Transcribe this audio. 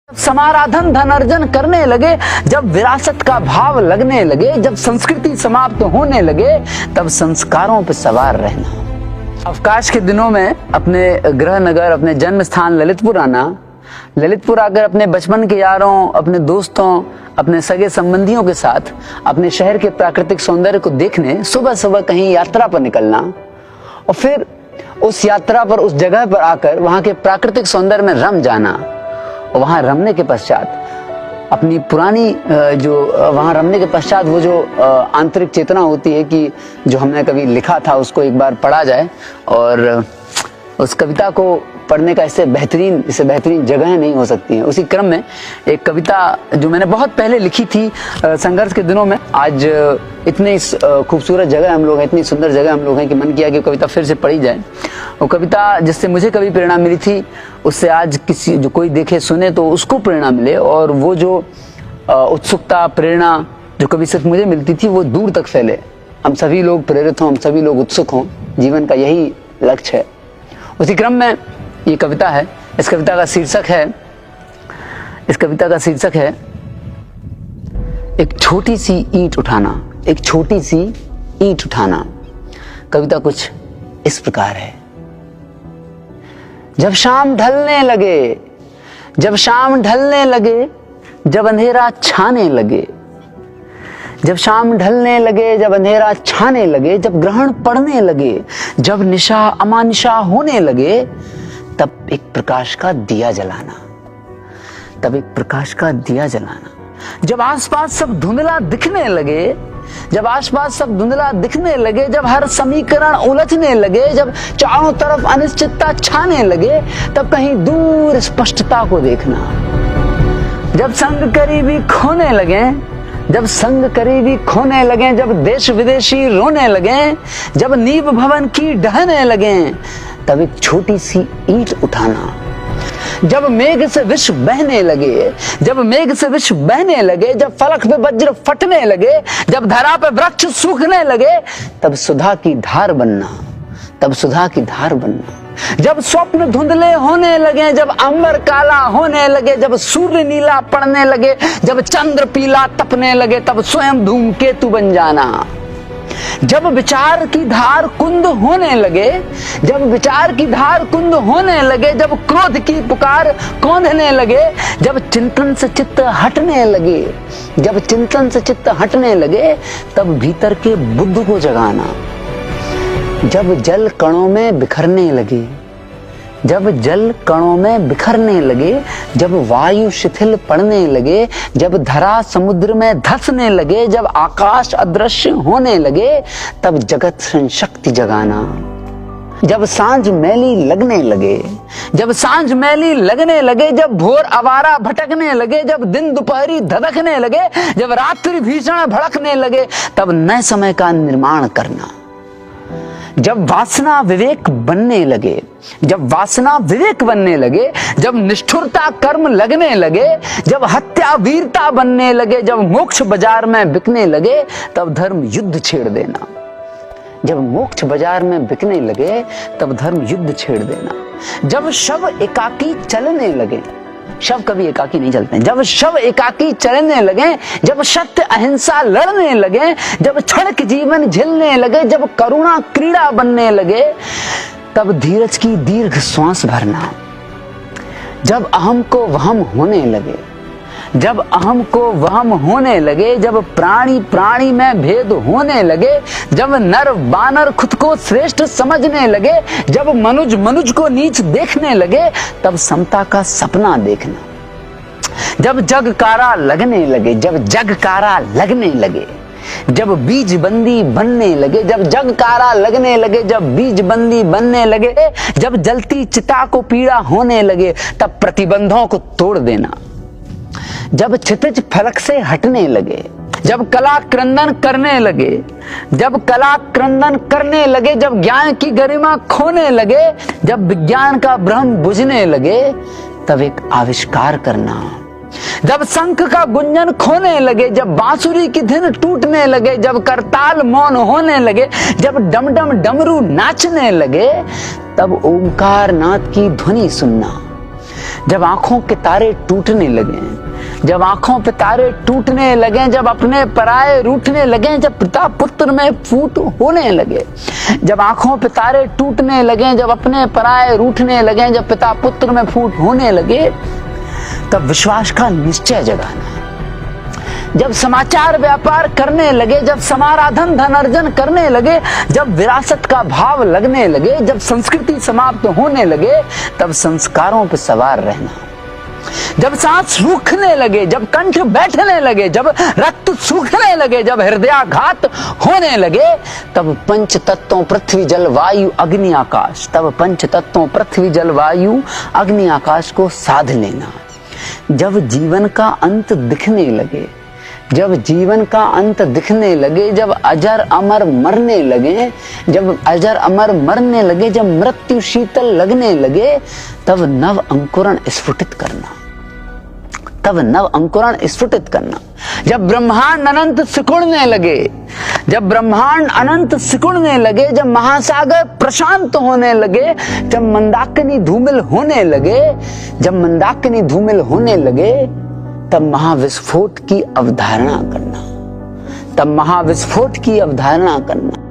समाराधन धन अर्जन करने लगे, जब विरासत का भाव लगने लगे, जब संस्कृति समाप्त होने लगे, तब संस्कारों पर सवार रहना। अवकाश के दिनों में अपने गृह नगर, अपने जन्म स्थान ललितपुर आना, ललितपुर आकर अपने बचपन के यारों, अपने दोस्तों, अपने सगे संबंधियों के साथ अपने शहर के प्राकृतिक सौंदर्य को देखने सुबह सुबह कहीं यात्रा पर निकलना और फिर उस यात्रा पर, उस जगह पर आकर वहां के प्राकृतिक सौंदर्य में रम जाना और वहां रमने के पश्चात अपनी पुरानी वहां रमने के पश्चात वो जो आंतरिक चेतना होती है कि जो हमने कभी लिखा था उसको एक बार पढ़ा जाए और उस कविता को पढ़ने का इससे बेहतरीन जगह नहीं हो सकती है। उसी क्रम में एक कविता जो मैंने बहुत पहले लिखी थी संघर्ष के दिनों में, आज इतनी खूबसूरत जगह हम लोग हैं, इतनी सुंदर जगह हम लोग हैं कि मन किया कि कविता फिर से पढ़ी जाए। वो कविता जिससे मुझे कभी प्रेरणा मिली थी उससे आज किसी जो कोई देखे सुने तो उसको प्रेरणा मिले, और वो जो उत्सुकता प्रेरणा जो कभी सिर्फ मुझे मिलती थी वो दूर तक फैले। हम सभी लोग प्रेरित हों, हम सभी लोग उत्सुक हों, जीवन का यही लक्ष्य है। उसी क्रम में ये कविता है। इस कविता का शीर्षक है एक छोटी सी ईंट उठाना। एक छोटी सी ईंट उठाना। कविता कुछ इस प्रकार है। जब शाम ढलने लगे, जब शाम ढलने लगे, जब अंधेरा छाने लगे, जब शाम ढलने लगे, जब अंधेरा छाने लगे, जब ग्रहण पड़ने लगे, जब निशा अमानिशा होने लगे, तब एक प्रकाश का दिया जलाना। तब एक प्रकाश का दिया जलाना। जब आसपास सब धुंधला दिखने लगे, जब आसपास सब धुंधला दिखने लगे, जब हर समीकरण उलझने लगे, जब चारों तरफ अनिश्चितता छाने लगे, तब कहीं दूर स्पष्टता को देखना। जब संग करीबी खोने लगे, जब संग करीबी खोने लगे, जब देश विदेशी रोने लगे, जब नींव भवन की ढहने लगे, तब एक छोटी सी ईंट उठाना। जब मेघ से विष बहने लगे, जब मेघ से विष बहने लगे, जब फलक पे वज्र फटने लगे, जब धरा पे वृक्ष सूखने लगे, तब सुधा की धार बनना। तब सुधा की धार बनना। जब स्वप्न धुंधले होने लगे, जब अंबर काला होने लगे, जब सूर्य नीला पड़ने लगे, जब चंद्र पीला तपने लगे, तब स्वयं धूमकेतु बन जाना। जब विचार की धार कुंद होने लगे, जब विचार की धार कुंद होने लगे, जब क्रोध की पुकार कौंधने लगे, जब चिंतन से चित्त हटने लगे, जब चिंतन से चित्त हटने लगे, तब भीतर के बुद्ध को जगाना। जब जल कणों में बिखरने लगे, जब जल कणों में बिखरने लगे, जब वायु शिथिल पड़ने लगे, जब धरा समुद्र में धंसने लगे, जब आकाश अदृश्य होने लगे, तब जगत संशक्ति जगाना। जब सांझ मैली लगने लगे, जब सांझ मैली लगने लगे, जब भोर आवारा भटकने लगे, जब दिन दोपहरी धधकने लगे, जब रात्रि भीषण भड़कने लगे, तब नए समय का निर्माण करना। जब वासना विवेक बनने लगे, जब वासना विवेक बनने लगे, जब निष्ठुरता कर्म लगने लगे, जब हत्या वीरता बनने लगे, जब मोक्ष बाजार में बिकने लगे, तब धर्म युद्ध छेड़ देना। जब मोक्ष बाजार में बिकने लगे, तब धर्म युद्ध छेड़ देना। जब शव एकाकी चलने लगे, शव कभी एकाकी नहीं चलते, जब शव एकाकी चलने लगे, जब सत्य अहिंसा लड़ने लगे, जब क्षणिक जीवन झेलने लगे, जब करुणा क्रीड़ा बनने लगे, तब धीरज की दीर्घ श्वास भरना। जब अहम को वहम होने लगे, जब अहम को वहम होने लगे, जब प्राणी प्राणी में भेद होने लगे, जब नर बानर खुद को श्रेष्ठ समझने लगे, जब मनुज मनुज को नीच देखने लगे, तब समता का सपना देखना। जब जग कारा लगने लगे, जब जग कारा लगने लगे, जब बीज बंदी बनने लगे, जब जग कारा लगने लगे, जब बीज बंदी बनने लगे, जब जलती चिता को पीड़ा होने लगे, तब प्रतिबंधों को तोड़ देना। जब क्षितिज फलक से हटने लगे, जब कला क्रंदन करने लगे, जब कला क्रंदन करने लगे, जब ज्ञान की गरिमा खोने लगे, जब विज्ञान का ब्रह्म बुझने लगे, तब एक आविष्कार करना। जब शंख का गुंजन खोने लगे, जब बांसुरी की धुन टूटने लगे, जब करताल मौन होने लगे, जब डमडम डमरू नाचने लगे, तब ओंकार नाथ की ध्वनि सुनना। जब आंखों के तारे टूटने लगे, जब आंखों पे तारे टूटने लगे, जब अपने पराये रूठने लगे, जब पिता पुत्र में फूट होने लगे, जब आंखों पे तारे टूटने लगे, जब अपने पराये रूठने लगे, जब पिता पुत्र में फूट होने लगे, तब विश्वास का निश्चय जगाना। जब समाचार व्यापार करने लगे, जब समाराधन धन अर्जन करने लगे, जब विरासत का भाव लगने लगे, जब संस्कृति समाप्त होने लगे, तब संस्कारों पर सवार रहना। जब सांस सूखने लगे, जब कंठ बैठने लगे, जब रक्त सूखने लगे, जब हृदयाघात होने लगे, तब पंच तत्वों पृथ्वी जल वायु अग्नि आकाश, तब पंच तत्वों पृथ्वी जल वायु अग्नि आकाश को साध लेना। जब जीवन का अंत दिखने लगे, जब जीवन का अंत दिखने लगे, जब अजर अमर मरने लगे, जब अजर अमर मरने लगे, जब मृत्यु शीतल लगने लगे, तब नव अंकुरण स्फुटित करना, तब नव अंकुरण स्फुटित करना। जब ब्रह्मांड अनंत सिकुड़ने लगे, जब ब्रह्मांड अनंत सिकुड़ने लगे, जब महासागर प्रशांत होने लगे, जब मंदाकिनी धूमिल होने लगे, जब मंदाकिनी धूमिल होने लगे, तब महाविस्फोट की अवधारणा करना, तब महाविस्फोट की अवधारणा करना।